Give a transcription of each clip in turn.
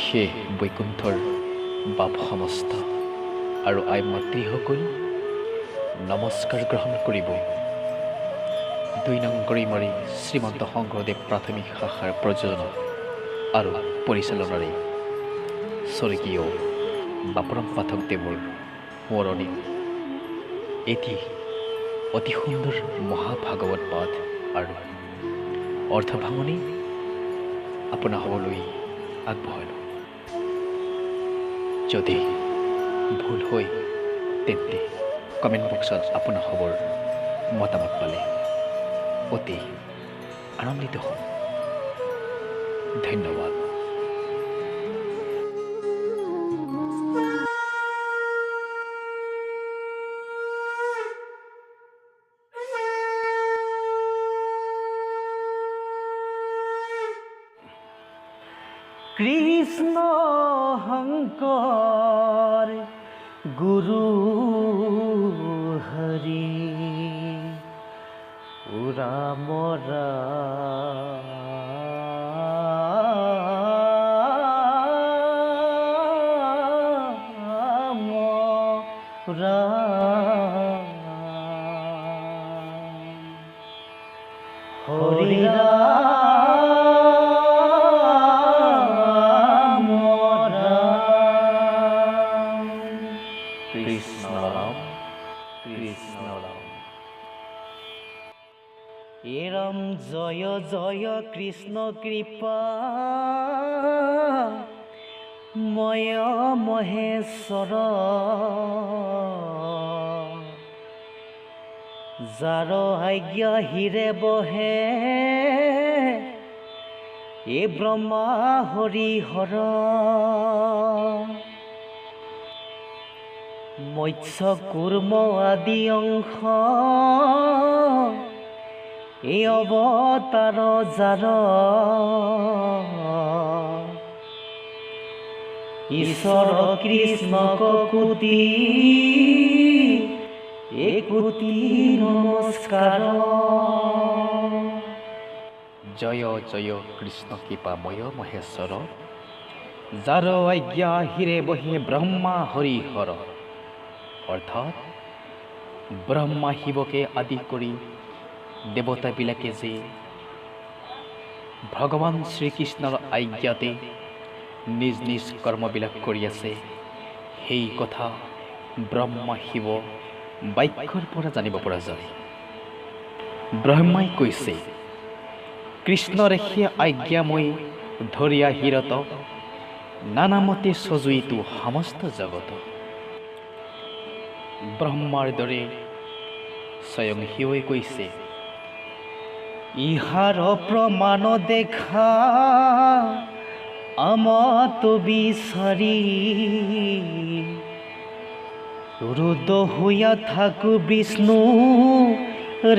সেই বৈকুণ্ঠৰ বাপ সমস্ত আৰু আই মাতৃসকল নমস্কাৰ গ্ৰহণ কৰিব। 2 নং গৰিমাৰী শ্ৰীমন্ত শংকৰদেৱ প্ৰাথমিক শাখাৰ প্ৰযোজনা আৰু পৰিচালনাৰে স্বৰ্গীয় বাপুৰাম পাঠকদেৱৰ সোঁৱৰণিত এটি অতি সুন্দৰ মহাভাগৱত পাঠ আৰু অৰ্থভাঙনি আপোনা হ'বলৈ আগবঢ়ালোঁ। যদি ভুল হয় তেন্তে কমেণ্ট বক্সত আপোনাৰ খবৰ মতামত পালে অতি আনন্দিত হ'ম। ধন্যবাদ। কৃষ্ণ শংকৰ গুৰু হৰি ৰাম ৰাম ৰাম হৰি ৰাম জয় জয় কৃষ্ণ কৃপা ময় মহেশ্বৰ যাৰ আজ্ঞা হিৰে বহে এ ব্ৰহ্মা হৰি হৰ মৎস্য কুৰ্ম আদি অংশ এই অৱতাৰ যাৰ ঈশ্বৰ কৃষ্ণ কোটি কোটি নমস্কাৰ। জয় জয় কৃষ্ণ কৃপাময় মহেশ্বৰ যাৰ আজ্ঞা হিৰে বহে ব্ৰহ্মা হৰি হৰ। অৰ্থাৎ ব্ৰহ্মা শিৱকে আদি কৰি দেৱতাবিলাকে যে ভগৱান শ্ৰীকৃষ্ণৰ আজ্ঞাতে নিজ নিজ কৰ্মবিলাক কৰি আছে সেই কথা ব্ৰহ্মা শিৱ বাক্যৰ পৰা জানিব পৰা যায়। ব্ৰহ্মাই কৈছে কৃষ্ণৰ সেই আজ্ঞা মই ধৰিয়া হিৰত নানামতে সজুইতো সমস্ত জগত। ব্ৰহ্মাৰ দৰে স্বয়ং শিৱই কৈছে ইহাৰ প্ৰমাণ দেখা আমত বিচাৰি ৰুদ হৈয়া থাকো বিষ্ণু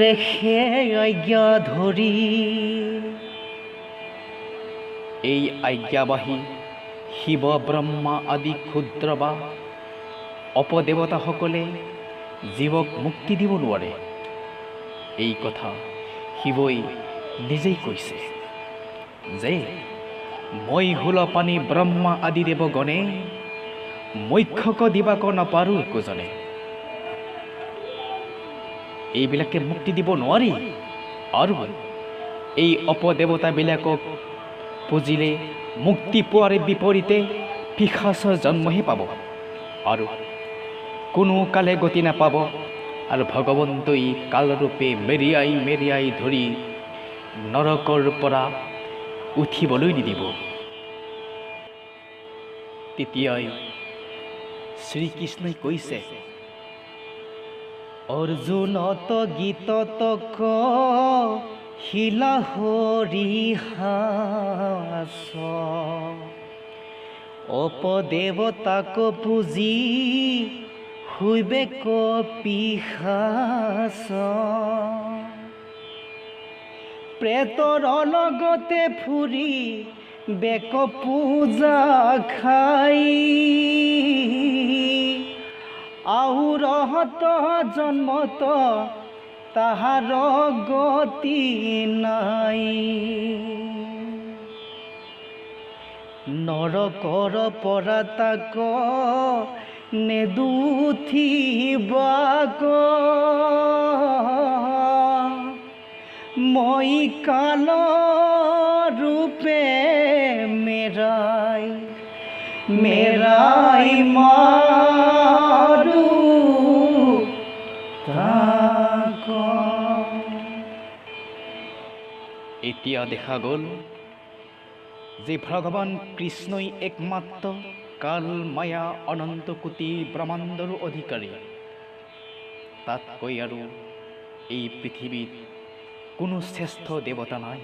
ৰেখে আজ্ঞা ধৰি। এই আজ্ঞাবাহী শিৱ ব্ৰহ্মা আদি ক্ষুদ্ৰ বা অপদেৱতাসকলে জীৱক মুক্তি দিব নোৱাৰে। এই কথা শিৱই নিজেই কৈছে যে মই হুল পানী ব্ৰহ্মা আদি দেৱগণে মক্ষক দিবাক নাপাৰো একোজনে। এইবিলাকে মুক্তি দিব নোৱাৰি আৰু এই অপদেৱতাবিলাকক পুজিলে মুক্তি পোৱাৰ বিপৰীতে পিশাচৰ জন্মহে পাব আৰু কোনো কালে গতি নাপাব আৰু ভগৱন্তই কালৰূপে মেৰিয়াই মেৰিয়াই ধৰি নৰকৰ পৰা উঠিবলৈ নিদিব। তেতিয়াই শ্ৰীকৃষ্ণই কৈছে অৰ্জুনত গীতত শিলা হৰিহাস অপদেৱতাক পুজি শুইবে পিশাচ প্ৰেতৰ লগতে ফুৰি বেক পূজা খাই আহুৰহত জন্মত তাহাৰ গতি নাই। নৰকৰ পৰা তাক নেদুঠিবাক মই কাল ৰূপে মেৰাই মাৰো তাক। এতিয়া দেখা গ'ল যে ভগৱান কৃষ্ণই একমাত্ৰ কাল মায়া অনন্ত কোটি ব্ৰহ্মাণ্ডৰ অধিকাৰী। তাতকৈ আৰু এই পৃথিৱীত কোনো শ্ৰেষ্ঠ দেৱতা নাই।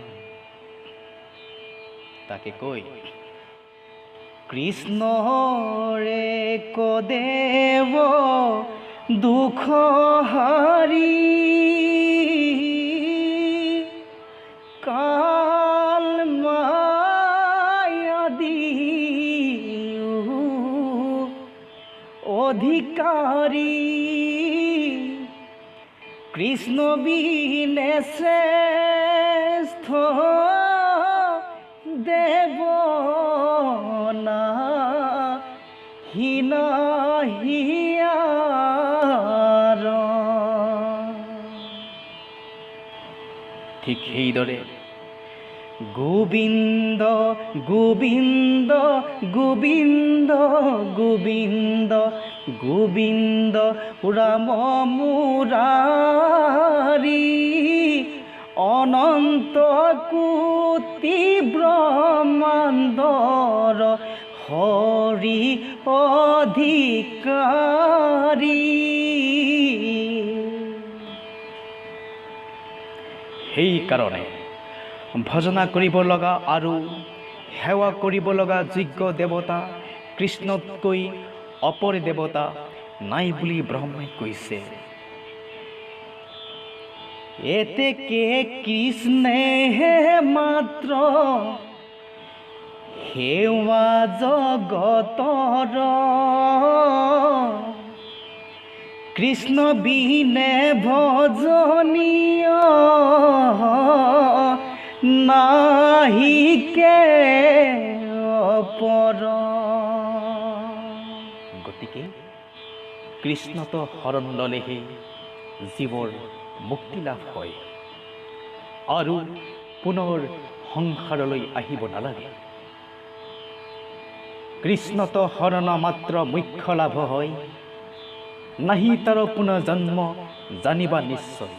তাকে কৈ কৃষ্ণৰে কদেৱ দুখ হাৰি কাল মায়াদি অধিকাৰী কৃষ্ণ বিনে শ্ৰেষ্ঠ দেৱ হীনা হিয়াৰ। ঠিক সেইদৰে গোবিন্দ গোবিন্দ গোবিন্দ গোবিন্দ গোবিন্দ ৰাম মুৰাৰী অনন্ত কোটি ব্ৰহ্মাণ্ডৰ হৰি অধিকাৰী। সেইকাৰণে ভজনা কৰিব লগা আৰু সেৱা কৰিব লগা যোগ্য দেৱতা কৃষ্ণতকৈ অপৰ দেৱতা নাই বুলি ব্ৰহ্মাই কৈছে। এতেকে কৃষ্ণেহে মাত্ৰ সেৱা জগতৰ কৃষ্ণ বিনে ভজনীয় নাহিকে অপৰ। গতিকে কৃষ্ণত শৰণ ল'লেহে জীৱৰ মুক্তি লাভ হয় আৰু পুনৰ সংসাৰলৈ আহিব নালাগে। কৃষ্ণত শৰণ মাত্ৰ মুখ্য লাভ হয়, নাহি তাৰ পুনৰ জন্ম জানিবা নিশ্চয়।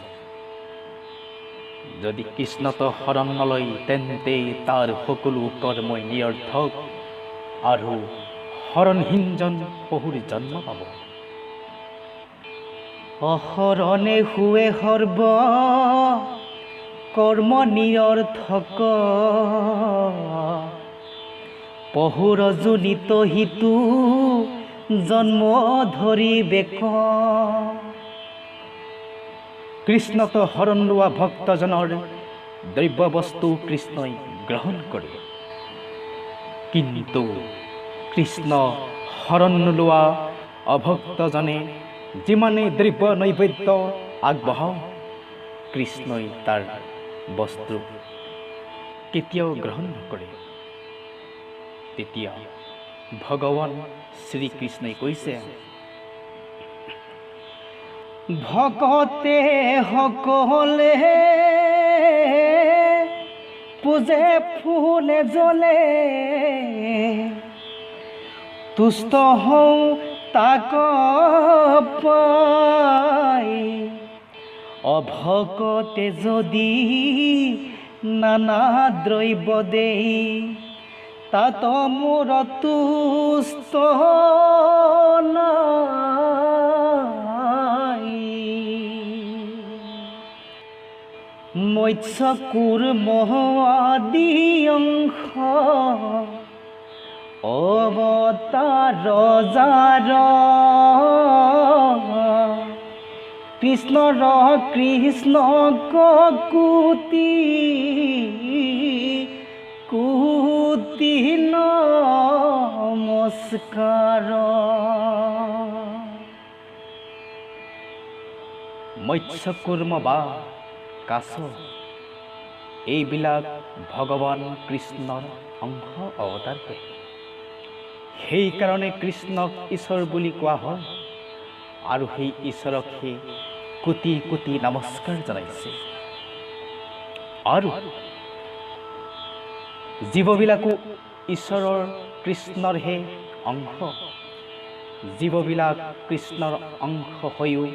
যদি কৃষ্ণত শৰণ নলয় তেন্তে তাৰ সকলো কৰ্মই নিৰৰ্থক আৰু শৰণহীনজন পহুৰ জন্ম পাব। অহৰণে শুৱে সৰ্ব কৰ্ম নিৰৰ্থক পহুৰ জনিত হিতু জন্ম ধৰি বেক। কৃষ্ণত শৰণ লোৱা ভক্তজনৰ দ্ৰব্য বস্তু কৃষ্ণই গ্ৰহণ কৰে, কিন্তু কৃষ্ণ শৰণ নোলোৱা অভক্তজনে যিমানে দ্ৰব্য নৈবেদ্য আগবঢ়াওক কৃষ্ণই তাৰ বস্তু কেতিয়াও গ্ৰহণ নকৰে। তেতিয়া ভগৱান শ্ৰীকৃষ্ণই কৈছে, ভকতে সকলে পূজে ফুলে জ্বলে তুষ্ট হওঁ তাক পাই অভকতে যদি নানা দ্ৰব্য দেই তাত মোৰ তুষ্ট নাই। মৎস্য কুৰ্ম আদি অংশ অৱতাৰ যাৰ কৃষ্ণৰ কৃষ্ণ কুতি কুতি নমস্কাৰ। মৎস্য কুৰ্ম বা কাছ এইবিলাক ভগৱান কৃষ্ণৰ অংশ অৱতাৰ। সেইকাৰণে কৃষ্ণক ঈশ্বৰ বুলি কোৱা হয় আৰু সেই ঈশ্বৰকহে কোটি কোটি নমস্কাৰ জনাইছে। আৰু জীৱবিলাকো ঈশ্বৰৰ কৃষ্ণৰহে অংশ। জীৱবিলাক কৃষ্ণৰ অংশ হৈও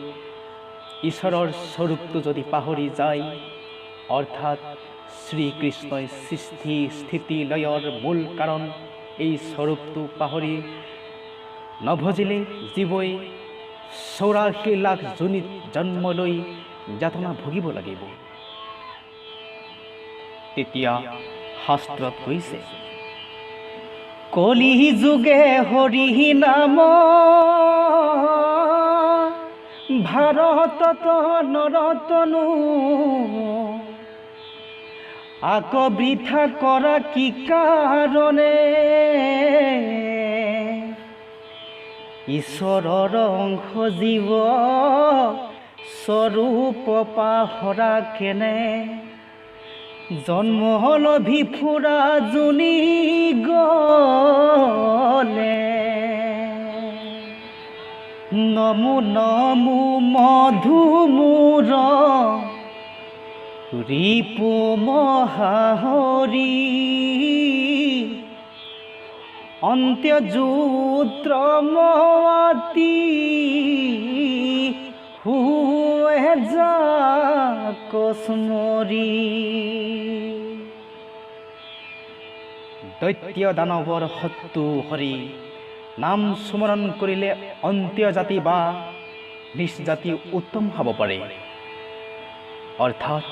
ঈশ্বৰৰ স্বৰূপটো যদি পাহৰি যায়, অৰ্থাৎ শ্ৰীকৃষ্ণই সৃষ্টি স্থিতি লয়ৰ মূল কাৰণ এই স্বৰূপটো পাহৰি নভজিলে জীৱই 84 লাখ যোনিত জন্ম লৈ যাতনা ভুগিব লাগিব। তেতিয়া শাস্ত্ৰত কৈছে, কলি যুগে হৰি নাম ভাৰতত নৰতনু, আক বৃথা কৰা কি কাৰণে, ঈশ্বৰৰ অংশ জীৱ স্বৰূপ পাহৰা কেনে, জন্ম লভি ফুৰা জুনি গলে, নমো নমো মধুমূৰ ৰিপু মহাহৰি, অন্ত্যযূত্ৰ মতি হুৱে যাক স্মৰি। দৈত্য দানৱৰ শত্ৰু হৰি নাম স্মৰণ কৰিলে অন্ত্য জাতি বা নিজ জাতি উত্তম হ'ব পাৰে। অৰ্থাৎ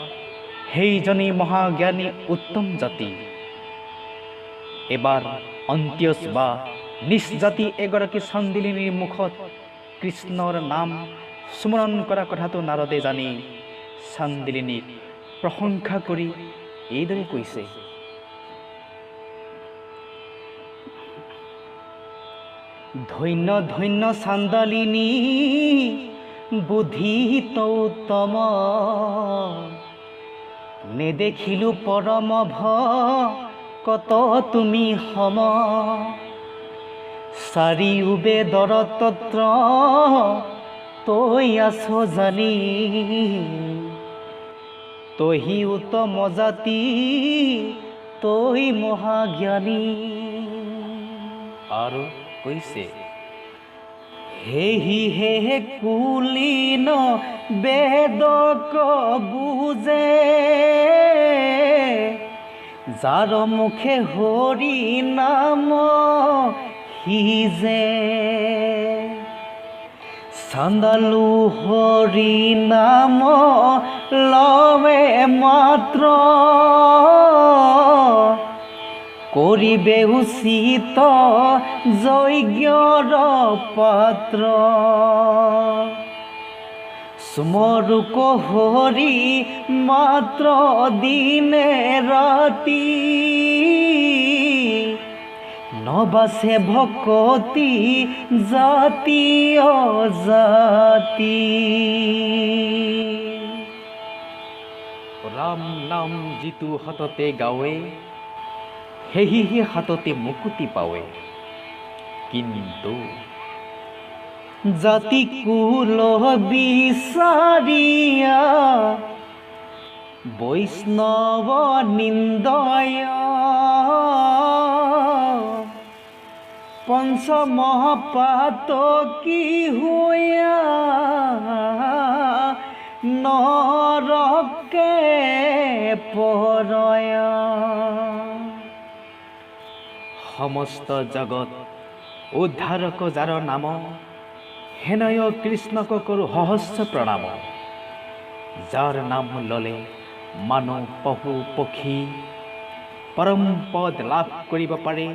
সেইজনী মহাজ্ঞানী উত্তম জাতি। এবাৰ অন্ত্যজ বা নিজ জাতি এগৰাকী চান্দিলিনীৰ মুখত কৃষ্ণৰ নাম স্মৰণ কৰা কথাটো নাৰদে জানি চান্দিলিনীক প্ৰশংসা কৰি এইদৰে কৈছে, ধন্য ধন্য চান্দালিনী বুদ্ধি তৌতম, নেদেখিলো পৰম কত তুমি সম, চাৰিও বেদৰ তত্ৰ তই আছ জানি, তহি উত্তম জাতি তই মহাজ্ঞানী। আৰু কৈছে, হেহি হে কুলীন বেদক বুজে, যাৰ মুখে হৰি নাম সিজে, চান্দালু হৰি নাম লৱে মাত্ৰ, কৰিবে উচিত যজ্ঞৰ পাত্ৰ, স্মৰুক হৰি মাত্ৰ দিনে ৰাতি, নবাছে ভকতি জাতি অজাতি। ৰাম নাম যিটো হাততে গাৱে, সেহিহে হাততে মুকুতি পাৱে, কিন্তু জাতি কুল বিচাৰিয়া বৈষ্ণৱ নিন্দয়, পঞ্চমপাত কি হুয়া নৰকে পৰয়। সমস্ত জগত উদ্ধাৰক যাৰ নাম, হেনয় কৃষ্ণক কৰো সহস্ৰ প্ৰণাম। যাৰ নাম ললে মানুহ পশু পক্ষী পৰম পদ লাভ কৰিব পাৰে,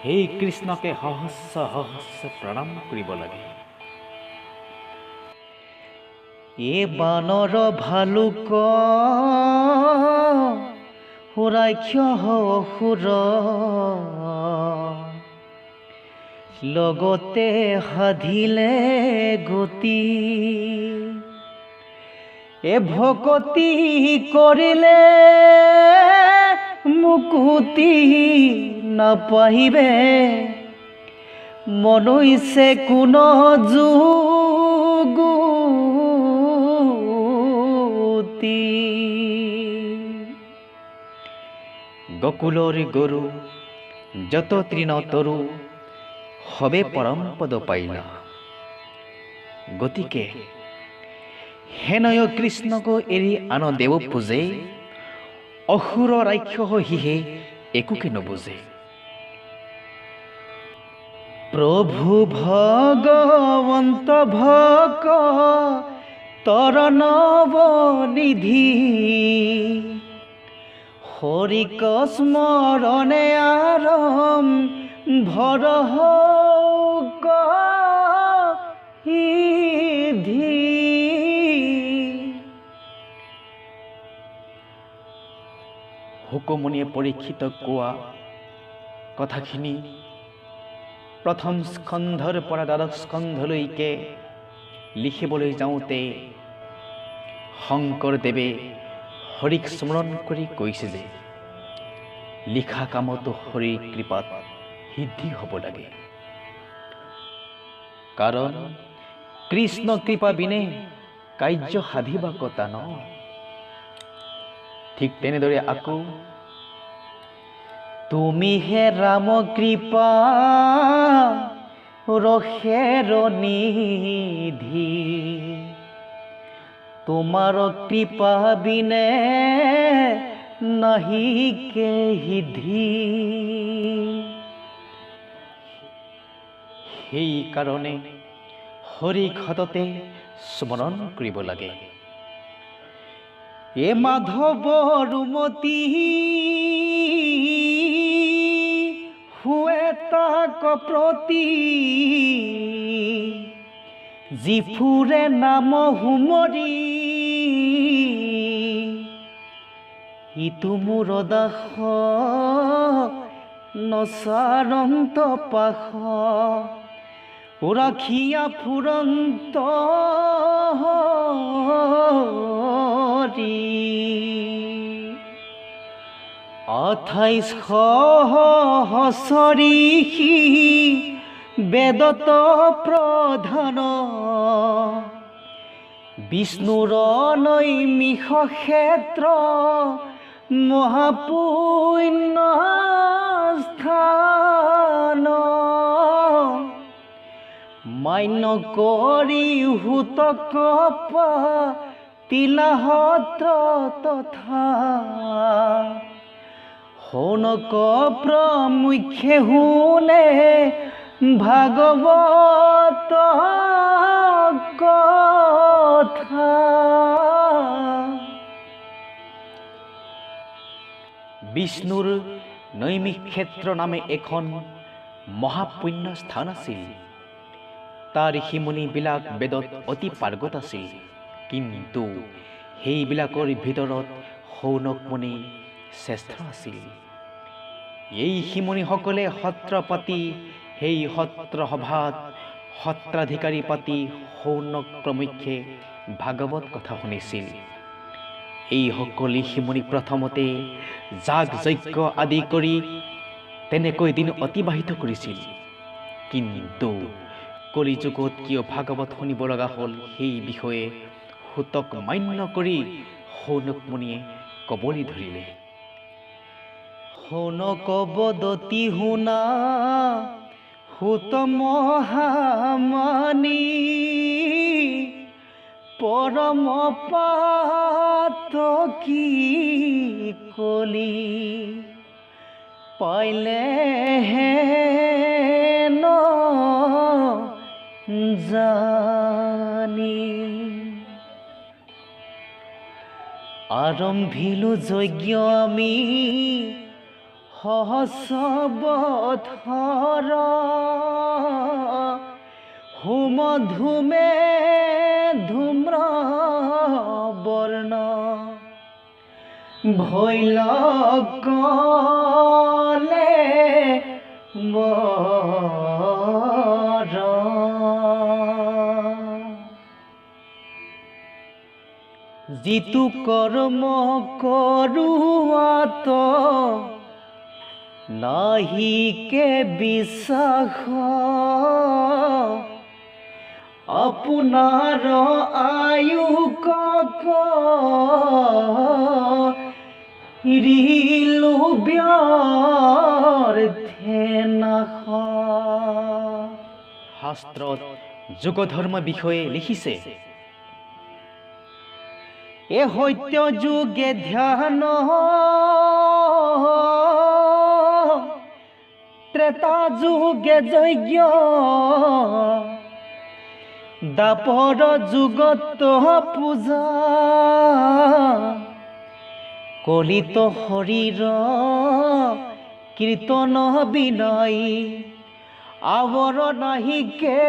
সেই কৃষ্ণকে সহস্ৰ সহস্ৰ প্ৰণাম কৰিব লাগে। এ বানৰ ভালুক সুৰাক্ষ সুৰ, লগতে সাধিলে গতি, এ ভকতি কৰিলে মুকুতি নাপাহিবে মনৈছে কোন যুগুতি গকুলৰ গৰু যত তৃণ তৰু হবে পৰম পদ পাইলা। গতিকে হেনয় কৃষ্ণক এৰি আন দেৱ পূজে অসুৰ ৰাক্ষস হিহে একোকে নবুজে। প্ৰভু ভগবন্ত ভক তৰ নবনিধি হৰিক স্মৰণে আৰম ভৰহ সিদ্ধি। হুকুমনিয়ে পৰীক্ষিত কোৱা কথাখিনি প্ৰথম স্কন্ধৰ পৰা দ্বাদশ স্কন্ধলৈকে লিখিবলৈ যাওঁতে শংকৰদেৱে হৰিক স্মৰণ কৰি কৈছে যে লিখা কামতো হৰিৰ কৃপাত সিদ্ধি হ'ব লাগে, কাৰণ কৃষ্ণ কৃপা বিনে কাৰ্য সাধিবা কটা ন। ঠিক তেনেদৰে আকৌ তুমি হে ৰাম কৃপা ৰসেৰ নিধি তোমাৰ কৃপা বিনে নাহি কে সিদ্ধি। সেই কাৰণে হৰিক সততে স্মৰণ কৰিব লাগে। এ মাধৱ ৰুমতি হুৱে তাক প্ৰতি জিফুৰে নাম হুমৰি ইটো মোৰ দাস নচাৰন্ত পাশ ৰাখিয়া ফুৰন্ত অঠাইশ সহস্ৰী বেদত প্ৰধান বিষ্ণুৰ নৈমিষ ক্ষেত্ৰ মহাপুণ্য স্থান মান্য কৰি হুতক তিলাহত্ৰ তথা শৌনক প্ৰমুখ্যে শুনে ভাগৱত কথা। বিষ্ণুৰ নৈমিষ ক্ষেত্ৰ নামে এখন মহাপুণ্য স্থান আছিল। তাৰ ঋষিমুনিবিলাক বেদত অতি পাৰ্গত আছিল, কিন্তু সেইবিলাকৰ ভিতৰত শৌনক মুনি শ্ৰেষ্ঠ আছিল। এই ঋষিমুনিসকলে সত্ৰ পাতি সেই সত্ৰ সভাত সত্ৰাধিকাৰী পাতি শৌনক প্ৰমুখ্যে ভাগৱত কথা শুনিছিল। এইসকল ঋষিমুনি প্ৰথমতে যাগ যজ্ঞ আদি কৰি তেনেকৈ দিন অতিবাহিত কৰিছিল, কিন্তু কলিযুগত কিয় ভাগৱত শুনিব লগা হ'ল সেই বিষয়ে হুতক মান্য কৰি শৌনক মুনিয়ে ক'বলৈ ধৰিলে। শৌনক বদতি শুনা হুত মহামানী পৰম পাতকী কলি পাইলে হেন জানি আৰম্ভিলো যজ্ঞ আমি সহস্ৰ হোম ধূমে ধূম্ৰ বৰ্ণ ভৈল কলে বৰ যিটো কৰ্ম কৰোৱাত নাহিকে বিশ্বাস আপোনাৰ আয়ু ৰিলু ব্যৰ্থে নাশ। শাস্ত্ৰত যোগ ধৰ্ম বিষয়ে লিখিছে, এ সত্য যুগে ধ্যান, ত্ৰেতা যুগে যজ্ঞ, দাপৰ যুগত পূজা, কলিত শৰীৰ কীৰ্তন বিনয়, আৱৰ নাহিকে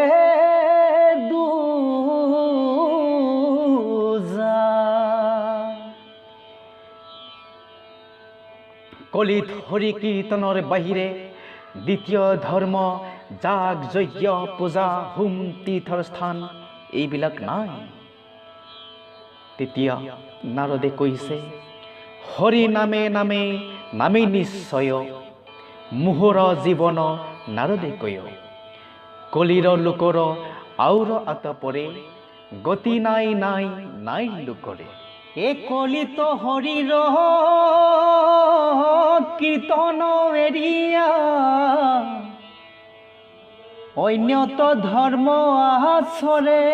দুজা। কলিত হৰি কীৰ্তনৰ বাহিৰে দ্বিতীয় ধৰ্ম যাগ যজ্ঞ পূজা হোম তীৰ্থৰ স্থান এইবিলাক নাই। তেতিয়া নাৰদে কৈছে, হৰি নামে নামে নামে নিশ্চয়, মোহৰ জীৱন নাৰদে কয়, কলিৰ লোকৰ আউৰ আতপৰে, গতি নাই নাই নাই লোকৰে। এ কলিত হৰিৰ কীৰ্তন এৰিয়া, অন্যত ধৰ্ম আচৰে,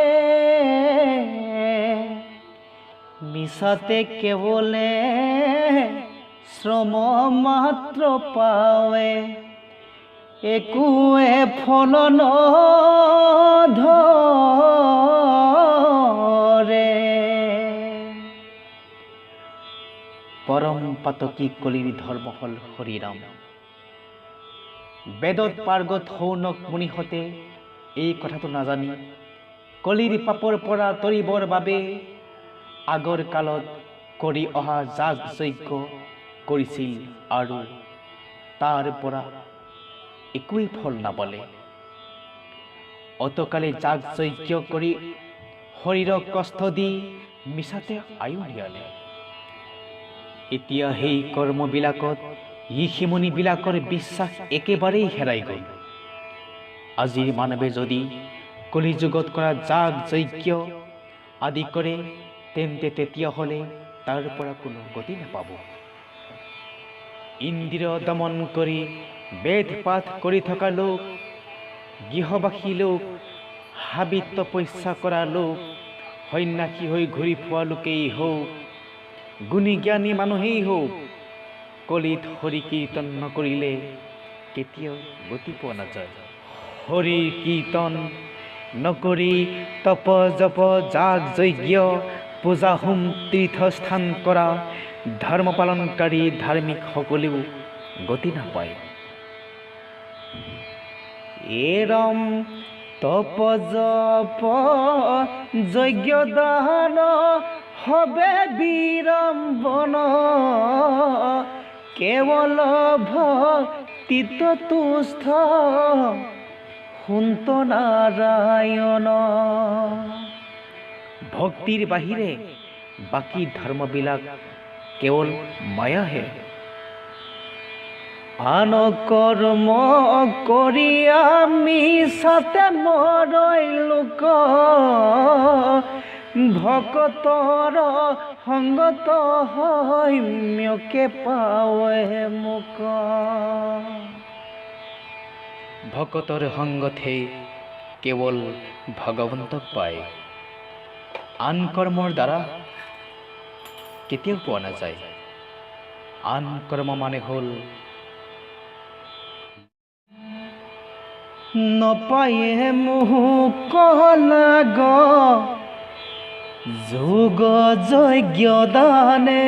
মিছাতে কেৱলে শ্ৰম মাত্ৰ পাৱে, একোৱে ফল নধৰে। পৰম পাতকী কলিৰ ধৰ্ম হল হৰিৰাম। বেদত পাৰ্গত সৌনক মুনিহঁতে এই কথাটো নাজানি কলিৰ পাপৰ পৰা তৰিবৰ বাবে আগৰ কালত কৰি অহা যাগ যজ্ঞ কৰিছিল আৰু তাৰ পৰা একোৱেই ফল নাপালে। অতকালে যাগ যজ্ঞ কৰি শৰীৰক কষ্ট দি মিছাতে আয়ু নিয়ালে। এতিয়া সেই কৰ্মবিলাকত ঋষি মুনিবিলাকৰ বিশ্বাস একেবাৰেই হেৰাই গ'ল। আজিৰ মানৱে যদি কলিযুগত কৰা যাগ যজ্ঞ আদি কৰে, তেন্তে তেতিয়াহ'লে তাৰ পৰা কোনো গতি নাপাব। ইন্দ্ৰিয় দমন কৰি বেদ পাঠ কৰি থকা লোক, গৃহবাসী লোক, হাবিত তপস্যা কৰা লোক, সন্ন্যাসী হৈ ঘূৰি ফুৰা লোকেই হওক, গুণী জ্ঞানী মানুহেই হওক, কলিত হৰি কীৰ্তন নকৰিলে কেতিয়াও গতি পোৱা নাযায়। হৰি কীৰ্তন নকৰি তপ জপ যাগ যজ্ঞ পূজা হোম তীৰ্থস্থান কৰা ধৰ্ম পালনকাৰী ধাৰ্মিকসকলেও গতি নাপায়। এৰম তপ জপ যজ্ঞ দান হবে বিড়ম্বন, কেৱল ভক্তিত তুষ্ট সুন্ত নাৰায়ণ। ভক্তিৰ বাহিৰে বাকী ধৰ্মবিলাক কেৱল মায়াহে। আন কৰ্ম কৰি আমি সাতে মৰৈ লোক, ভকতৰ সংগত হৈম্যকে পাৱে মোক। ভকতৰ সংগতহে কেৱল ভগৱন্তক পায়, আন কৰ্মৰ দ্বাৰা কেতিয়াও পোৱা নাযায়। আন কৰ্ম মানে হ'ল নপায়ে মোক লাগ যোগ যজ্ঞ দানে,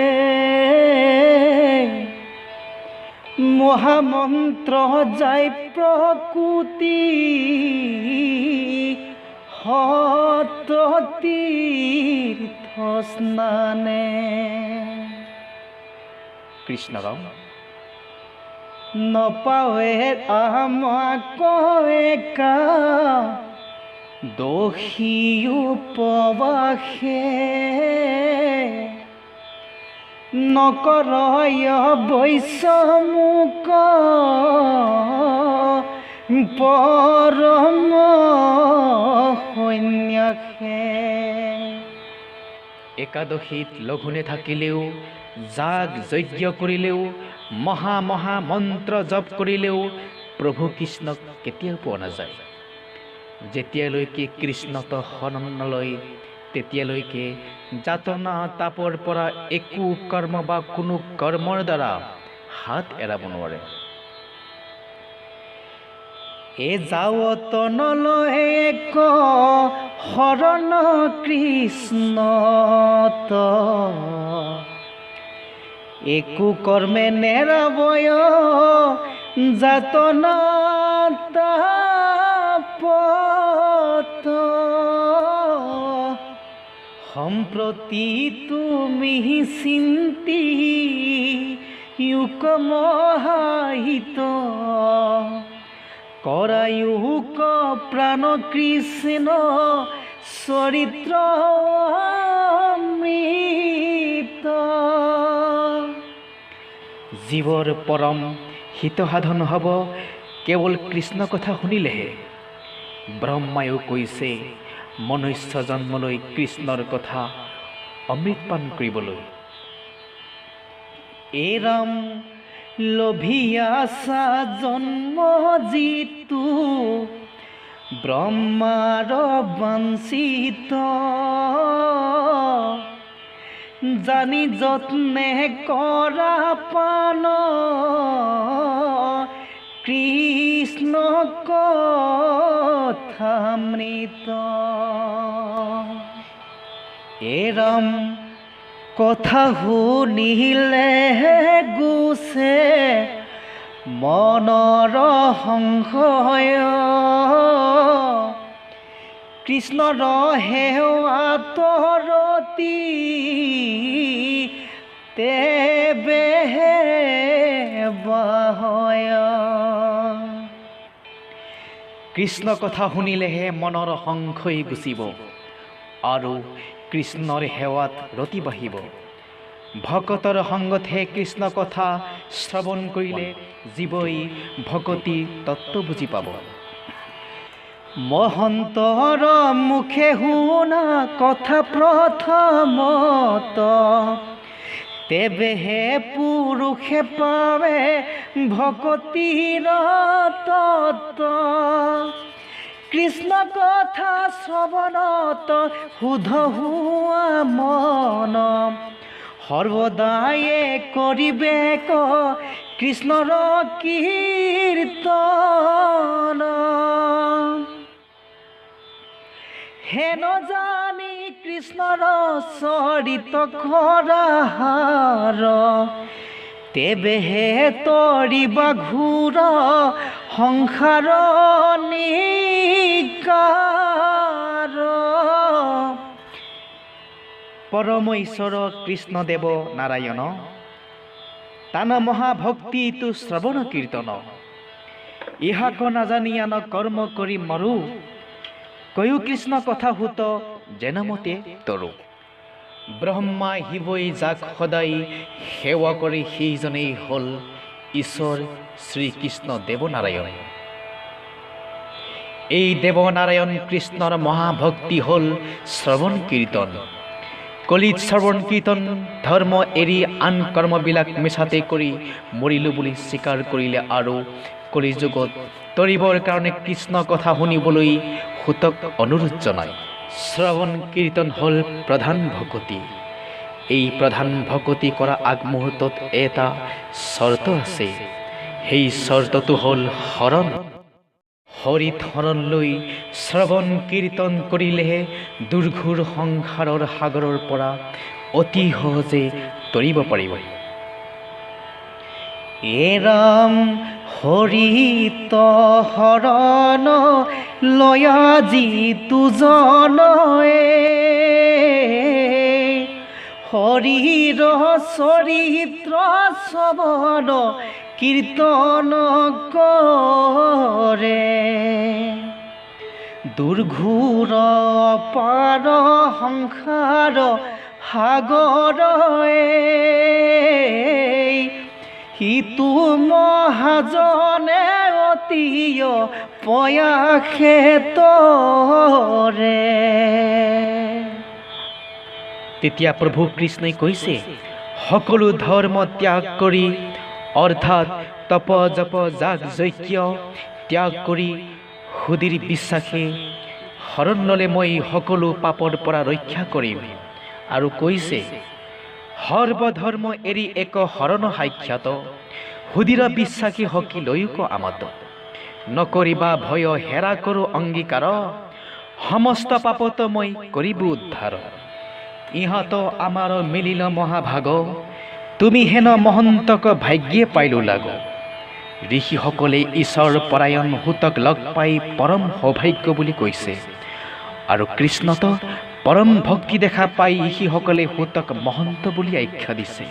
মহামন্ত্ৰ যায় প্ৰকৃতি সত তীৰ্থ স্নানে। কৃষ্ণৰাম নপাৱে আমাক একা দোষী উপবাসে, নকৰয় বৈশ্যমুক পৰম সন্ন্যাসে। একাদশীত লঘোণে থাকিলেও, যাগ যজ্ঞ কৰিলেও, মহা মন্ত্ৰ জপ কৰিলেও প্ৰভু কৃষ্ণক কেতিয়াও পোৱা নাযায়। যেতিয়ালৈকে কৃষ্ণত শৰণ নলয় তেতিয়ালৈকে যাতনা তাপৰ পৰা একো কৰ্ম বা কোনো কৰ্মৰ দ্বাৰা হাত এৰাব নোৱাৰে। এ যাৱত নলয় এক শৰণ কৃষ্ণত, একো কৰ্মে নেৰাবয় যাতনা তাপত। সম্প্ৰতি তুমি চিন্তি মহাহিত, কৰায়ুক প্ৰাণ কৃষ্ণ চৰিত্ৰ অমৃত। জীৱৰ পৰম হিত সাধন হ'ব কেৱল কৃষ্ণ কথা শুনিলেহে। ব্ৰহ্মায়ো কৈছে মনুষ্য জন্মলৈ কৃষ্ণৰ কথা অমৃত পান কৰিবলৈ। এৰাম লভিয়াছা জন্ম যিটো ব্ৰহ্মাৰ বাঞ্ছিত, জানি যত্নে কৰা পান কৃষ্ণ কথামৃত। এৰাম কথা শুনিলে গুছে মনৰ সংশয়, কৃষ্ণৰ সেৱাত ৰতি তেবেহে বাহয়। কৃষ্ণ কথা শুনিলেহে মনৰ সংশয় গুচিব আৰু কৃষ্ণৰ সেৱাত ৰতি বাঢ়িব। ভকতৰ সংগতহে কৃষ্ণ কথা শ্ৰৱণ কৰিলে জীৱই ভকতি তত্ত্ব বুজি পাব। মহন্তৰ মুখে শুনা কথা প্ৰথমত, তেবেহে পুৰুষে পাৱে ভকতিৰ তত্ত্ব। কৃষ্ণ কথা শ্ৰৱণত শুদ্ধ হোৱা মন, সৰ্বদায়ে কৰিবে কৃষ্ণৰ কীৰ্তন। হেন জানি কৃষ্ণৰ চৰিত কৰাহাৰ, তেবেহে তৰিবা ঘূৰ সংসাৰ নিকাৰ। পৰম ঈশ্বৰ কৃষ্ণদেৱ নাৰায়ণ, তান মহাভক্তিটো শ্ৰৱণ কীৰ্তন। ইহাক নাজানি আন কৰ্ম কৰি মৰো, কৈও কৃষ্ণ কথা সুত যেনমতে তৰো। ব্ৰহ্মা শিৱই যাক সদায় সেৱা কৰি সেইজনেই হ'ল ঈশ্বৰ শ্ৰীকৃষ্ণ দেৱনাৰায়ণ। এই দেৱনাৰায়ণ কৃষ্ণৰ মহাভক্তি হ'ল শ্ৰৱণ কীৰ্তন। কলিত শ্ৰৱণ কীৰ্তন ধৰ্ম এৰি আন কৰ্মবিলাক মিছাতে কৰি মৰিলো বুলি স্বীকাৰ কৰিলে আৰু কলিযুগত তৰিবৰ কাৰণে কৃষ্ণ কথা শুনিবলৈ সুতক অনুৰোধ জনায়। শ্ৰৱণ কীৰ্তন হ'ল প্ৰধান ভকতি। এই প্ৰধান ভকতি কৰা আগমুহূৰ্তত এটা চৰ্ত আছে, সেই চৰ্তটো হ'ল শৰণ। হৰিত শৰণ লৈ শ্ৰৱণ কীৰ্তন কৰিলেহে দুৰ্ঘোৰ সংসাৰৰ সাগৰৰ পৰা অতি সহজে তৰিব পাৰিব। এৰাম হৰিত শৰণ লয়া যিটো জনয়ে, হৰিৰ চৰিত্ৰ শ্ৰৱণ কীৰ্তন কৰে। দুৰ্ঘোৰ পাৰ সংসাৰ সাগৰয়ে সিটো মহাজনে অতিয় পয়াসে তৰে। তেতিয়া প্ৰভু কৃষ্ণই কৈছে, সকলো ধৰ্ম ত্যাগ কৰি অৰ্থাৎ তপ জপ যাগ যজ্ঞ ত্যাগ কৰি সুধীৰ বিশ্বাসে শৰণ ল'লে মই সকলো পাপৰ পৰা ৰক্ষা কৰিম। আৰু কৈছে, সৰ্বধৰ্ম এৰি এক শৰণ সাক্ষাৎ সুধীৰ বিশ্বাসী সখী লৈক আমত। নকৰিবা ভয় হেৰা কৰোঁ অংগীকাৰ, সমস্ত পাপত মই কৰিব উদ্ধাৰ। ইহঁত আমাৰ মিলিল মহাভাগ, তুমি হেন মহন্তক ভাগ্যে পাইলো লাগ। ঋষিসকলে ঈশ্বৰ পৰায়ণ সুতক লগ পাই পৰম সৌভাগ্য বুলি কৈছে। আৰু কৃষ্ণত পৰম ভক্তি দেখা পাই ঋষিসকলে সুতক মহন্ত বুলি আখ্যা দিছে।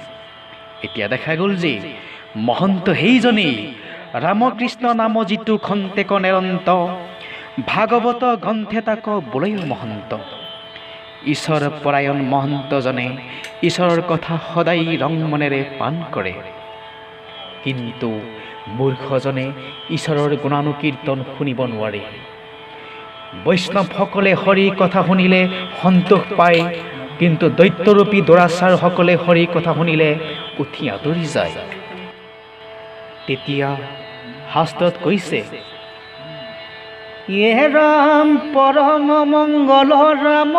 এতিয়া দেখা গ'ল যে মহন্ত সেইজনেই ৰামকৃষ্ণ নাম যিটো খন্তেক নিৰন্ত, ভাগৱত গ্ৰন্থে তাক বোলেও মহন্ত। ঈশ্বৰ পৰায়ণ মহন্তজনে ঈশ্বৰৰ কথা সদায় ৰং মনেৰে পান কৰে। কিন্তু মূৰ্খজনে ঈশ্বৰৰ গুণানুকীৰ্তন শুনিব নোৱাৰে। বৈষ্ণৱসকলে হৰিৰ কথা শুনিলে সন্তোষ পায়, কিন্তু দৈত্যৰূপী দুৰাচাৰসকলে হৰিৰ কথা শুনিলে উঠি আঁতৰি যায়। তেতিয়া শাস্ত্ৰত কৈছে, ইয়ে ৰাম পৰম মংগল ৰাম,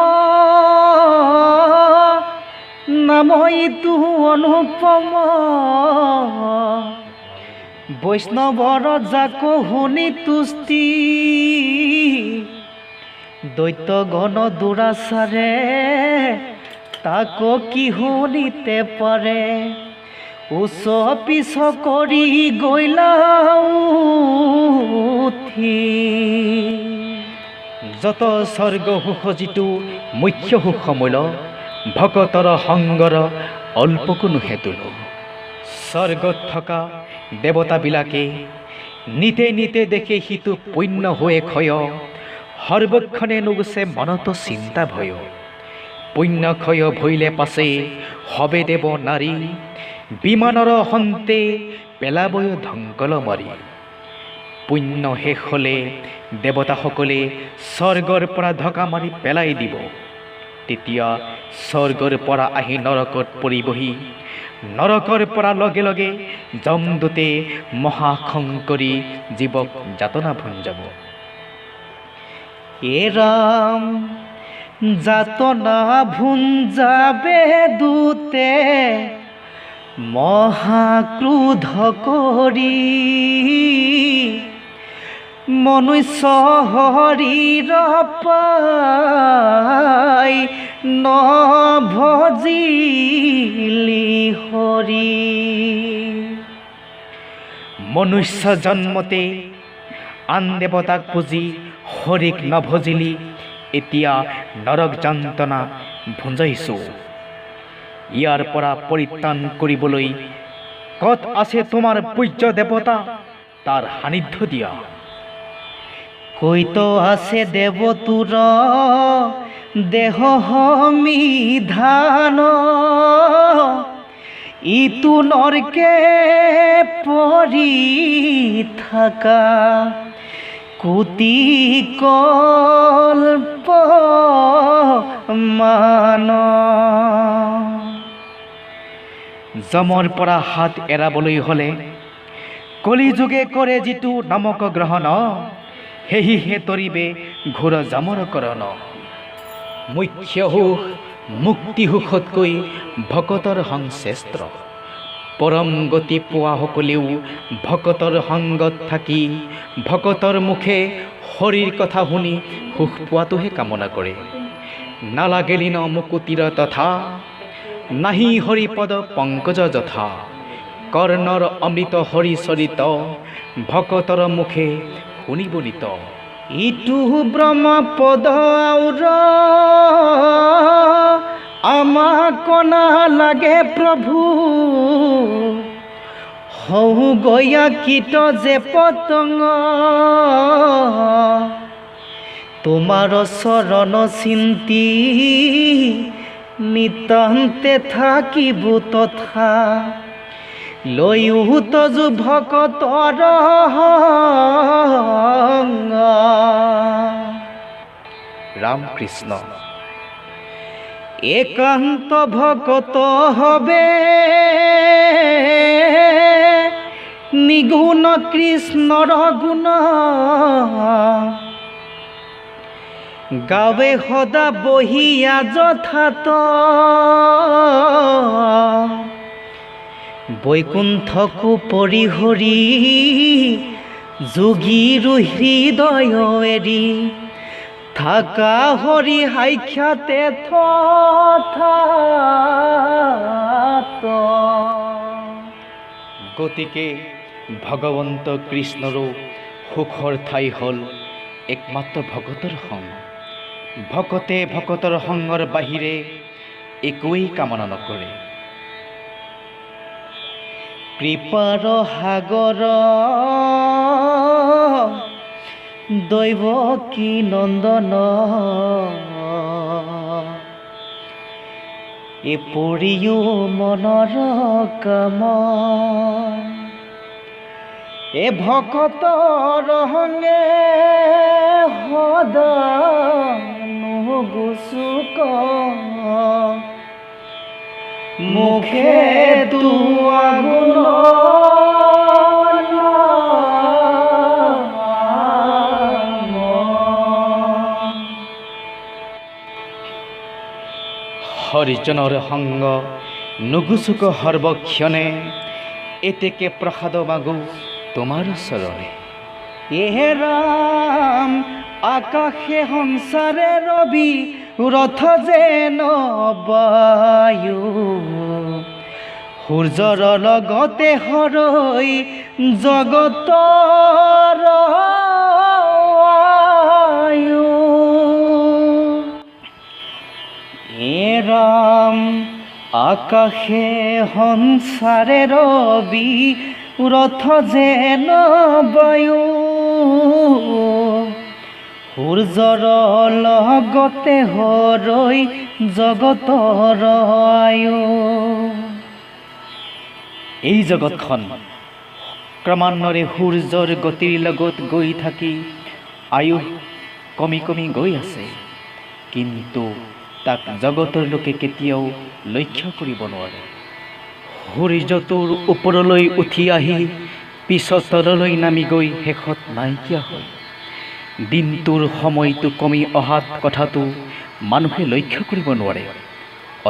নাম ইটো অনুপম। বৈষ্ণৱৰ যাক শুনি তুষ্টি, দৈত্যগণ দুৰাচাৰে তাক কি শুনিতে পাৰে। উচ পিছ কৰি গৈলা উঠি। যত স্বৰ্গ সুখ যিটো মুখ্য সুখ মূল, ভকতৰ সংগৰ অল্পকো নোহে তুল। স্বৰ্গত থকা দেৱতাবিলাকে নিতে নিতে দেখে সিটো পুণ্য হৈ ক্ষয়, সৰ্বক্ষণে নুগুছে মনত চিন্তা ভয়। পুণ্য ক্ষয় ভৈলে পাছে হবে দেৱ নাৰী, বিমানৰ সন্তে পেলাবই ধ্বংকল মাৰি। পুণ্য শেষ হ'লে দেৱতাসকলে স্বৰ্গৰ পৰা ঢকা মাৰি পেলাই দিব। তেতিয়া স্বৰ্গৰ পৰা আহি নৰকত পৰিবহি। নৰকৰ পৰা লগে লগে যমদূতে মহাখং কৰি জীৱক যাতনা ভুঞ্জাব। এ ৰাম যাতনা ভুঞ্জাবে দূতে, মহাক্ৰোধ কৰি। মনুষ্য শৰীৰ পাই নভজিলি হৰি। মনুষ্য জন্মতে আন দেৱতাক পুজি হৰিক নভজিলি, এতিয়া নৰক যন্ত্ৰণা ভুঞ্জাইছোঁ। ইয়াৰ পৰা পৰিত্ৰাণ কৰিবলৈ ক'ত আছে তোমাৰ পূজ্য দেৱতা, তাৰ সান্নিধ্য দিয়া। কৈত আছে দেৱতুৰ দেহ সমিধান, ইটো নৰকে পৰি থাকা কোটি কল্প মান। যমৰ পৰা হাত এৰাবলৈ হ'লে কলিযুগে কৰে যিটো নমক গ্ৰহণ, সেহিহে তৰিবে ঘোৰ যমৰ কৰণ। মুখ্য সুখ মুক্তি সুখতকৈ ভকতৰ সংশ্ৰেষ্ঠ। পৰম গতি পোৱা সকলেও ভকতৰ সংগত থাকি ভকতৰ মুখে হৰিৰ কথা শুনি সুখ পোৱাটোহে কামনা কৰে। নালাগেলি ন মুকুতিৰ তথা, নাহি হৰিপদ পংকজ যথা। কৰ্ণৰ অমৃত হৰি চৰিত, ভকতৰ মুখে শুনিব নিত। ইটো ব্ৰহ্মপদ আউৰ আমাক নালাগে প্ৰভু, হৌ গয়া কীট যে পতংগ। তোমাৰ চৰণ চিন্তি নিতন্তে থাকিব তথা লৈও তজু ভকতৰ সংগ। ৰামকৃষ্ণ। একান্ত ভকত হবে নিগুণ কৃষ্ণৰ গুণ, গাৱে সদা বহিয়া যথাত বৈকুণ্ঠকো পৰিহৰি যোগীৰো হৃদয় এৰি থাকা হৰি সাক্ষাতে তথাত। গতিকে ভগৱন্ত কৃষ্ণৰো সুখৰ ঠাই হ'ল একমাত্ৰ ভকতৰ সংগ। ভকতে ভকতৰ সংগৰ বাহিৰে একোৱেই কামনা নকৰে। কৃপাৰ সাগৰ দৈৱকী নন্দন, এপৰিও মনৰ কাম, এ ভকতৰ সংগে সদা নুগুচুক, মুখে তোৱা গুণ হৰিজনৰ সংগ নুগুচুক সৰ্বক্ষণে, এতেকে প্ৰসাদ মাগো তোমাৰ চৰণে। এহে ৰাম আকাশে সংসাৰে ৰবি, ৰথ যেন বায়ু, সূৰ্যৰ লগতে হৰৈ জগতৰ আয়ু। এ ৰাম আকাশে সংসাৰে ৰবি, ৰথ যেন বায়ু, সূৰ্যৰ লগতে হৰৈ জগতৰ আয়ু। এই জগতখন ক্ৰমান্বয়ে সূৰ্যৰ গতিৰ লগত গৈ থাকি আয়ুস কমি কমি গৈ আছে, কিন্তু তাক জগতৰ লোকে কেতিয়াও লক্ষ্য কৰিব নোৱাৰে। সূৰ্যটোৰ ওপৰলৈ উঠি আহি পিছত তললৈ নামি গৈ শেষত নাইকিয়া হয়। দিনটোৰ সময়টো কমি অহাত কথাটো মানুহে লক্ষ্য কৰিব নোৱাৰে,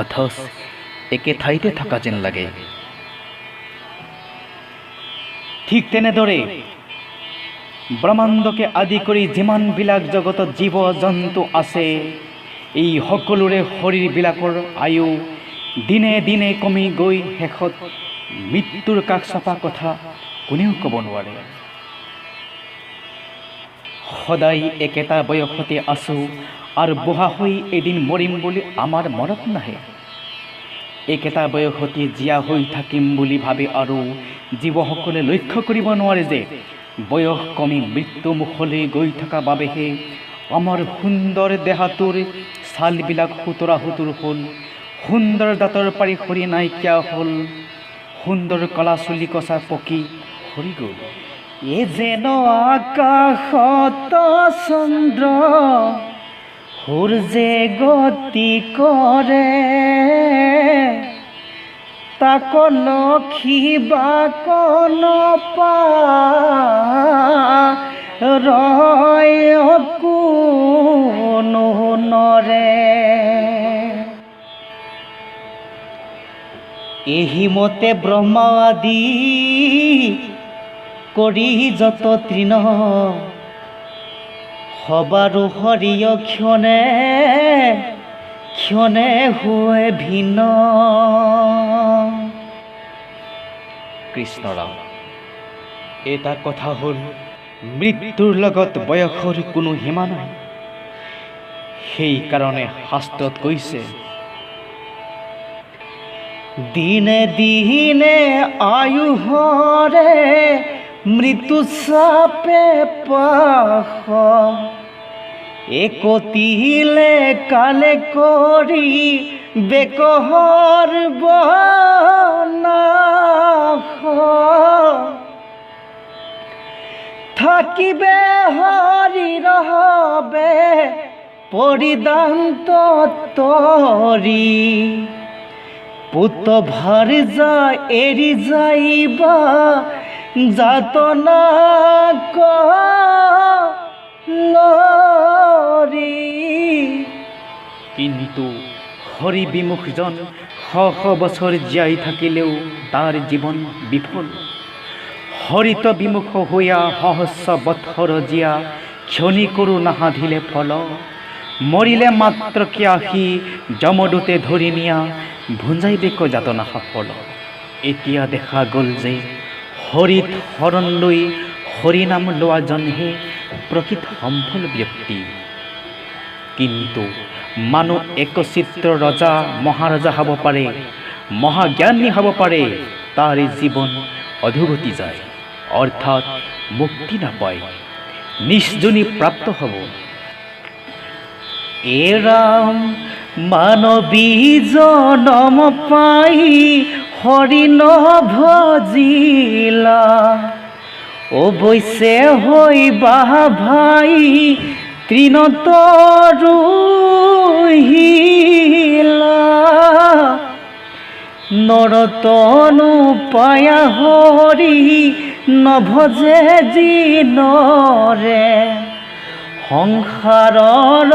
অথচ একে ঠাইতে থকা যেন লাগে। ঠিক তেনেদৰে ব্ৰহ্মাণ্ডকে আদি কৰি যিমানবিলাক জগতত জীৱ জন্তু আছে, এই সকলোৰে শৰীৰবিলাকৰ আয়ু দিনে দিনে কমি গৈ শেষত মৃত্যুৰ কাষ চাপা কথা কোনেও ক'ব নোৱাৰে। সদায় একেটা বয়সতে আছোঁ আৰু বুঢ়া হৈ এদিন মৰিম বুলি আমাৰ মনত নাহে। একেটা বয়সতে জীয়া হৈ থাকিম বুলি ভাবে আৰু জীৱসকলে লক্ষ্য কৰিব নোৱাৰে যে বয়স কমি মৃত্যু মুখলৈ গৈ থকা বাবেহে আমাৰ সুন্দৰ দেহাটোৰ ছালবিলাক সুতৰা সুতুৰ হ'ল, সুন্দৰ দাঁতৰ পাৰি সৰি নাইকিয়া হ'ল, সুন্দৰ কলা চুলি কচা পকি সৰি গ'ল। এ যেন আকাশত চন্দ্ৰ সূৰ্যে গতি কৰে, তাক লক্ষী বাক নপায় কোনো নৰে। এহিমতে ব্ৰহ্মা আদি কৰি যত তৃণ, সবাৰো হৰিয় ক্ষণে ক্ষণে হয় ভিন্ন। কৃষ্ণৰাম, এটা কথা হ'ল মৃত্যুৰ লগত বয়সৰ কোনো সীমা নাই। সেইকাৰণে শাস্ত্ৰত কৈছে, দিনে দিনে আয়ুহৰে মৃত্যু চাপে পাশ, একতিলে কালে কৰি বেকহৰ বনাশ থাকিবে হৰি ৰহবে পৰিদান্ত তৰি পুত ভাৰ যা এৰি যাইবা যাতনা লৰি। কিন্তু হৰি বিমুখজন শ শ বছৰ জীয়াই থাকিলেও তাৰ জীৱন বিফল। হৰিত বিমুখ হৈয়া সহস্ৰ বৎসৰ জীয়া ক্ষণি কৰো নাসাধিলে ফল। মৰিলে মাত্ৰকে আহি যমদূতে ধৰি নিয়া ভুঞ্জাইবেক যাতনা সফল। এতিয়া দেখা গ'ল যে হৰিত শৰণ লৈ হৰিনাম লোৱাজনহে প্ৰকৃত সফল ব্যক্তি। কিন্তু মানুহ একচিত্ৰ ৰজা মহাৰজা হ'ব পাৰে, মহাজ্ঞানী হ'ব পাৰে, তাৰ জীৱন অধোগতি যায়, অৰ্থাৎ মুক্তি নাপায়, নিষ্জনী প্ৰাপ্ত হ'ব। এৰাম মানৱী জনম পাই হৰি নভজিলা অৱশ্যে হৈবা ভাই তৃণতৰুহিলা নৰতনু পায়া হৰি নভজে জিনৰে সংসাৰৰ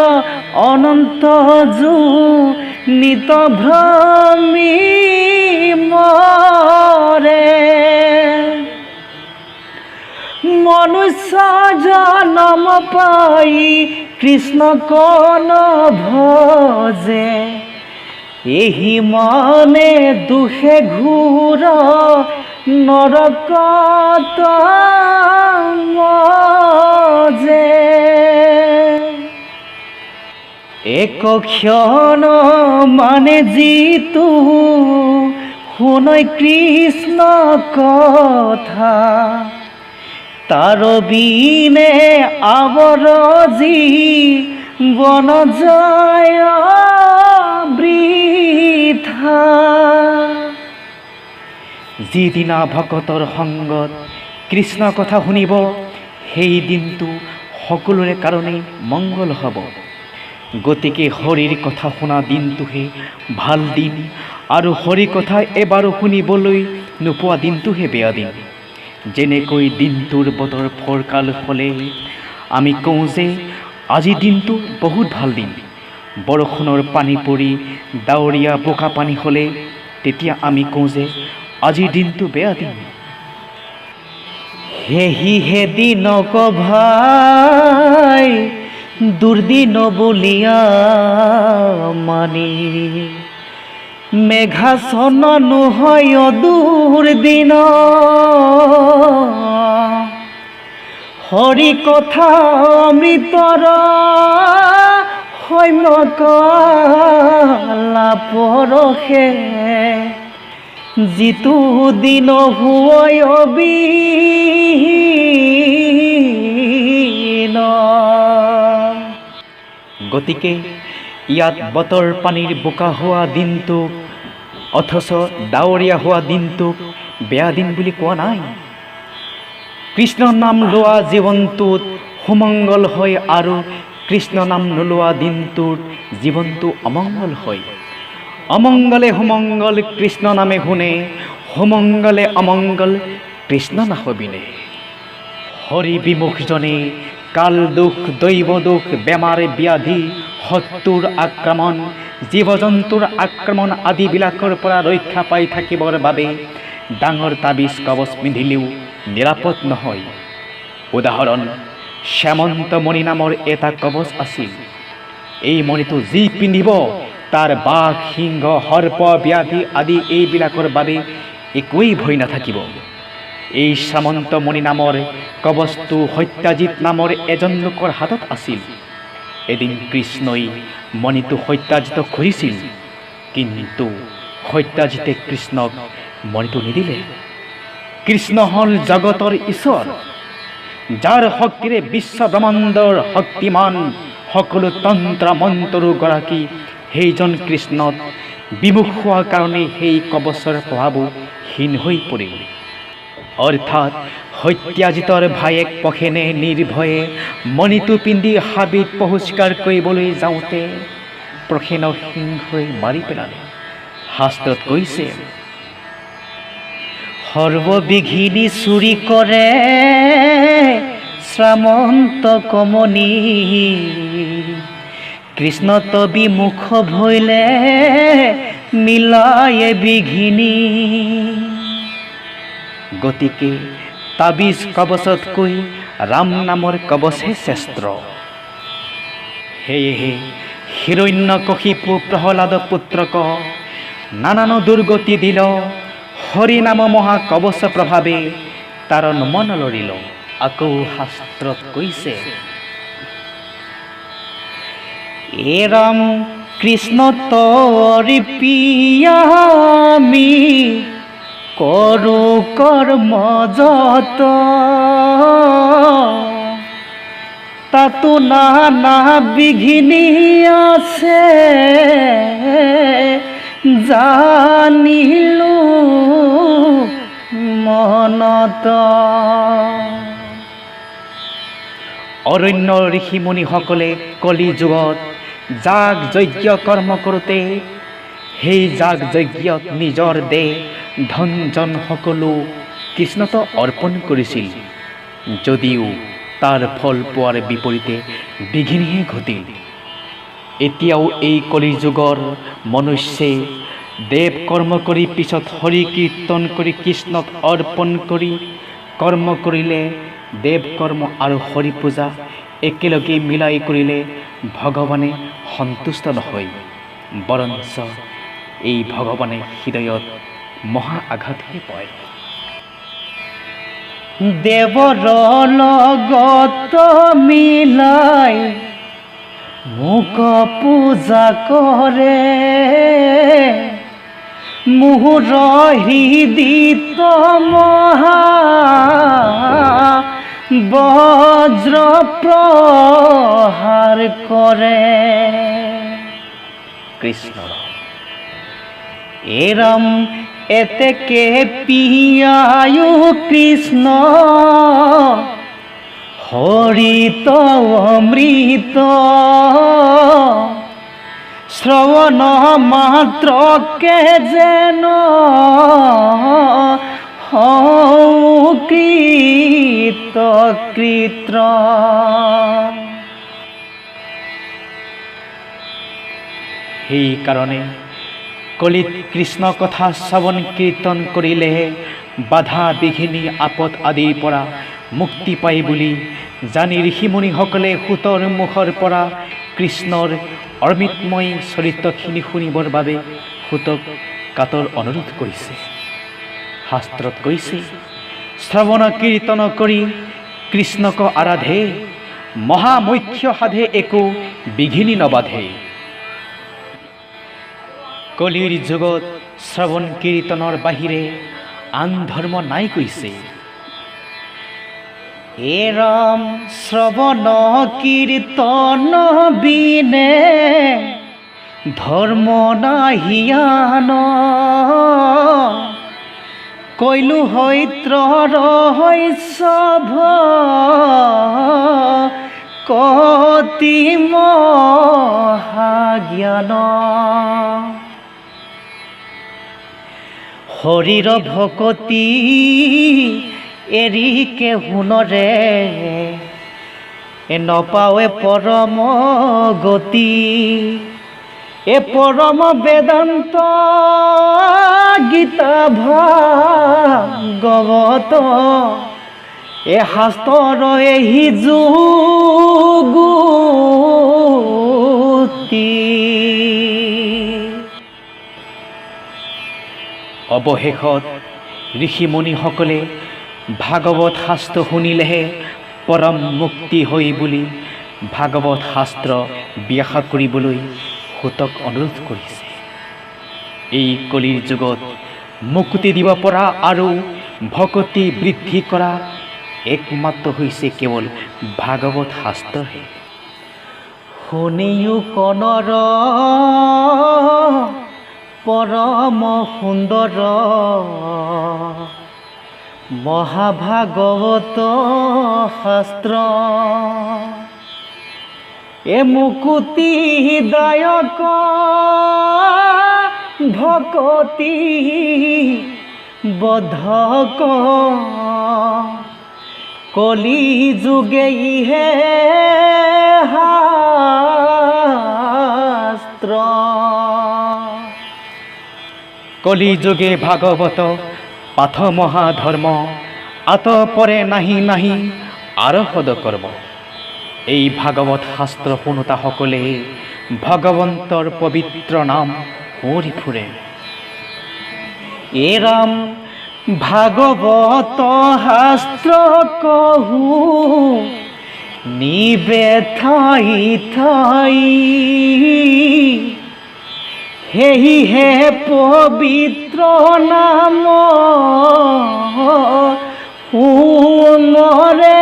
অনন্ত জু নিত ভ্ৰমি মৰে মনুষ্য জনম পাই কৃষ্ণ কন ভজে এহি মনে দুখে ঘূৰ নৰকত মজে এক ক্ষণ মানে যিটো শুনৈ কৃষ্ণ কথা তাৰ বিনে আৱৰ জীৱন যায় বৃথা। যিদিনা ভকতৰ সংগত কৃষ্ণ কথা শুনিব সেই দিনটো সকলোৰে কাৰণে মংগল হ'ব। গতিকে হৰিৰ কথা শুনা দিনটোহে ভাল দিন আৰু হৰি কথা এবাৰো শুনিবলৈ নোপোৱা দিনটোহে বেয়া দিন। যেনেকৈ দিনটোৰ বতৰ ফৰকাল হ'লে আমি কওঁ যে আজি দিনটো বহুত ভাল দিন। বৰষুণৰ পানী পৰি ডাৱৰীয়া বোকা পানী হ'লে তেতিয়া আমি কওঁ যে আজিৰ দিনটো বেয়া দিন। সেহি দিনক ভাই দুৰ্দিন বুলিয়া মানি মেঘাছন নহয় দুৰ্দিন হৰি কথা অমৃতৰ সম্যক পৰশে যিটো দিন হুৱৈ অবিহীন। গতিকে ইয়াত বতৰ পানীৰ বোকা হোৱা দিনটোক অথচ ডাৱৰীয়া হোৱা দিনটোক বেয়া দিন বুলি কোৱা নাই। কৃষ্ণৰ নাম লোৱা জীৱনটোত সুমংগল হয় আৰু কৃষ্ণ নাম নোলোৱা দিনটোত জীৱনটো অমংগল হয়। অমংগলে সুমংগল কৃষ্ণ নামে শুনে, সুমংগলে অমংগল কৃষ্ণ নাহবিনে। হৰি বিমুখজনে কাল দুখ দৈৱ দুখ বেমাৰ ব্যাধি শত্ৰুৰ আক্ৰমণ জীৱ জন্তুৰ আক্ৰমণ আদিবিলাকৰ পৰা ৰক্ষা পাই থাকিবৰ বাবে ডাঙৰ তাবিজ কবচ পিন্ধিলেও নিৰাপদ নহয়। উদাহৰণ শ্যামন্ত মণি নামৰ এটা কবচ আছিল। এই মণিটো যি পিন্ধিব তাৰ বাঘ সিংহ সৰ্প ব্যাধি আদি এইবিলাকৰ বাবে একোৱেই ভয় নাথাকিব। এই শ্যামন্ত মণি নামৰ কবচটো সত্যজিৎ নামৰ এজন লোকৰ হাতত আছিল। এদিন কৃষ্ণই মণিটো সত্যজিতক খুজিছিল, কিন্তু সত্যজিতে কৃষ্ণক মণিটো নিদিলে। কৃষ্ণ হ'ল জগতৰ ঈশ্বৰ, যাৰ শক্তিৰে বিশ্ব ব্ৰহ্মাণ্ডৰ শক্তিমান সকলো তন্ত্ৰ মন্ত্ৰৰ গৰাকী সেইজন কৃষ্ণত বিমুখ হোৱাৰ কাৰণে সেই কবচৰ প্ৰভাৱো হীন হৈ পৰিল। অৰ্থাৎ সত্যাজিতৰ ভায়েক পখেনে নিৰ্ভয়ে মণিটো পিন্ধি হাবিত পহুস্কাৰ কৰিবলৈ যাওঁতে প্ৰসেনক সিংহই মাৰি পেলালে। শাস্ত্ৰত কৈছে, সৰ্ববিঘিনি চুৰি কৰে শ্ৰামন্ত কমনি, কৃষ্ণ বিমুখ ভৈলে মিলায়ে বিঘিনি। গতিকে তাবিজ কবচতকৈ ৰাম নামৰ কবচে শ্ৰেষ্ঠ। সেয়েহে হিৰণ্যকশিপু প্ৰহ্লাদ পুত্ৰক নানান দুৰ্গতি দিল, হৰিনাম মহাকবচ প্ৰভাৱে তাৰ মন লৰিল। আকৌ শাস্ত্ৰত কৈছে, এ ৰাম কৃষ্ণ তৰি পিয়ামি কৰো কৰ্ম যত, তাতো নানা বিঘিনি আছে জানিলো মনত। অৰণ্য ঋষিমুনিসকলে কলি যুগত যাগ যজ্ঞ কৰ্ম কৰোঁতে সেই যাগ যজ্ঞত নিজৰ দেহ ধন জন সকলো কৃষ্ণত অৰ্পণ কৰিছিল, যদিও তাৰ ফল পোৱাৰ বিপৰীতে বিঘিনিহে ঘটিল। এতিয়াও এই কলিৰ যুগৰ মনুষ্যই দেৱ কৰ্ম কৰি পিছত হৰি কীৰ্তন কৰি কৃষ্ণক অৰ্পণ কৰি কৰ্ম কৰিলে দেৱ কৰ্ম আৰু হৰি পূজা একেলগে মিলাই কৰিলে ভগৱানে সন্তুষ্ট নহয়, বৰঞ্চ এই ভগৱানে হৃদয়ত মহা আঘাতহে পায়। দেৱৰ লগত মিলাই মোক পূজা কৰে, মোহৰ হৃদিত মহা বজ্ৰ প্ৰহাৰ কৰে। কৃষ্ণ এৰাম এতেকে পিয়ায়ো কৃষ্ণ হৰিত অমৃত, শ্ৰৱণ মাত্ৰকে যেন কৃত কৃত্ৰ। সেইকাৰণে কলিত কৃষ্ণ কথা শ্ৰৱণ কীৰ্তন কৰিলেহে বাধা বিঘিনি আপদ আদিৰ পৰা মুক্তি পায় বুলি জানি ঋষিমুনিসকলে সূতৰ মুখৰ পৰা কৃষ্ণৰ অমৃতময় চৰিত্ৰখিনি শুনিবৰ বাবে সূতক কাতৰ অনুৰোধ কৰিছে। শাস্ত্ৰত কৈছে, শ্ৰৱণ কীৰ্তন কৰি কৃষ্ণক আৰাধে, মহামুখ্য সাধে একো বিঘিনি নবাধে। কলিৰ যুগত শ্ৰৱণ কীৰ্তনৰ বাহিৰে আন ধৰ্ম নাই কৈছে। এৰাম শ্ৰৱণ কীৰ্তন বিনে ধৰ্ম নাহিয়ান, কৈলো হৈত্ৰ ৰহস্য কতি মহাজ্ঞান। হৰিৰ ভকতি এৰিকে শুনৰে, নপাৱে পৰম গতি। এ পৰম বেদান্ত গীতা ভাগৱত, এ শাস্ত্ৰৰ এহি যুগুতি। অৱশেষত ঋষিমুনিসকলে ভাগৱত শাস্ত্ৰ শুনিলেহে পৰম মুক্তি হয় বুলি ভাগৱত শাস্ত্ৰ ব্যাখ্যা কৰিবলৈ সূতক অনুৰোধ কৰিছে। এই কলিৰ যুগত মুক্তি দিব পৰা আৰু ভকতি বৃদ্ধি কৰা একমাত্ৰ হৈছে কেৱল ভাগৱত শাস্ত্ৰহে। শুনিও কণৰ পৰম সুন্দৰ মহাভাগৱত শাস্ত্ৰ এ মুকুতি দায়ক ভকতি বধক কলি যুগে হে শাস্ত্ৰ কলি যুগে ভাগৱত পাঠ মহাধৰ্ম আতপৰে নাহি নাহি আৰহদ কৰ্ম। এই ভাগৱত শাস্ত্ৰ শুনোতাসকলে ভগৱন্তৰ পবিত্ৰ নাম সুৰি ফুৰে। এ ৰাম ভাগৱত শাস্ত্ৰ কহু নিবে ঠাই ঠাই সেহিহে পবিত্ৰ নাম শুনৰে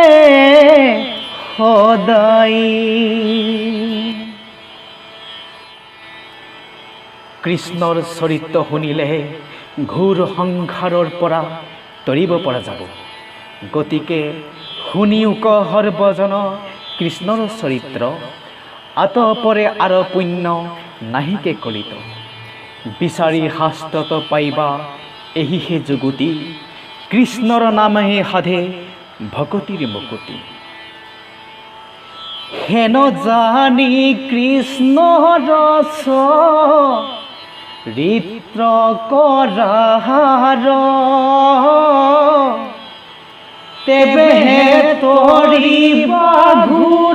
সদায়। কৃষ্ণৰ চৰিত্ৰ শুনিলে ঘোৰ সংসাৰৰ পৰা তৰিব পৰা যাব। গতিকে শুনিও ক সৰ্বজন কৃষ্ণৰ চৰিত্ৰ আতপৰে আৰু পুণ্য নাহিকে কলিত। বিচাৰি শাস্ত্ৰত পাইবা এহিহে যুগুতি কৃষ্ণৰ নামহে সাধে ভকতিৰ মুকুতি। হেন জানি কৃষ্ণ ৰস ৰিত্ৰ কৰাৰ তেবেহে তৰিবা ঘূৰ